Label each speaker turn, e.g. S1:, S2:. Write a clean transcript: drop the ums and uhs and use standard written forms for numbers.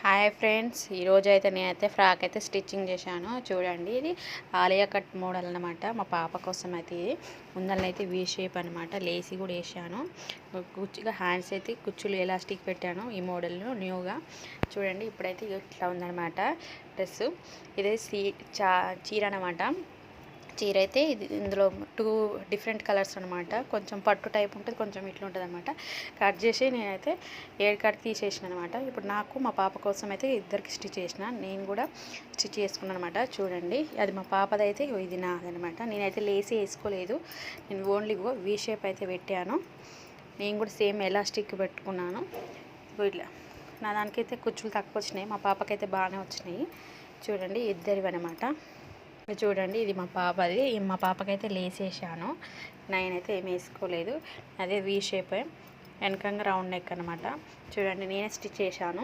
S1: Hi friends, ఈరోజు అయితే నేనైతే ఫ్రాక్ అయితే స్టిచ్చింగ్ చేశాను. చూడండి, ఇది ఆలియా కట్ మోడల్ అనమాట. మా పాప కోసం అయితే ఇది ముందలనైతే వీ షేప్ అనమాట. లేసి కూడా వేసాను. కుర్చీగా హ్యాండ్స్ అయితే కుచ్చులు ఎలాస్టిక్ పెట్టాను. ఈ మోడల్ను న్యూగా చూడండి. ఇప్పుడైతే ఇట్లా ఉందన్నమాట డ్రెస్సు. ఇదే చీర అనమాట. చీర అయితే ఇది ఇందులో 2 డిఫరెంట్ కలర్స్ అనమాట. కొంచెం పట్టు టైప్ ఉంటుంది, కొంచెం ఇట్లా ఉంటుంది అనమాట. కట్ చేసి నేనైతే 7 కట్ తీసేసిన అనమాట. ఇప్పుడు నాకు మా పాప కోసం అయితే ఇద్దరికి స్టిచ్ చేసిన. నేను కూడా స్టిచ్ చేసుకున్నాను అనమాట. చూడండి, అది మా పాపదైతే ఇది నాదనమాట. నేనైతే లేసి వేసుకోలేదు. నేను ఓన్లీ వీ షేప్ అయితే పెట్టాను. నేను కూడా సేమ్ ఎలాస్టిక్ పెట్టుకున్నాను. ఇట్లా నా దానికైతే కుచ్చులు తక్కువ వచ్చినాయి, మా పాపకైతే బాగానే వచ్చినాయి. చూడండి, ఇద్దరివి అనమాట. చూడండి, ఇది మా పాపది. మా పాపకైతే లేసేసాను. నేనైతే ఏమి వేసుకోలేదు. అదే వీ షేప్, వెనకంగా రౌండ్ నెక్ అనమాట. చూడండి, నేనే స్టిచ్ చేశాను.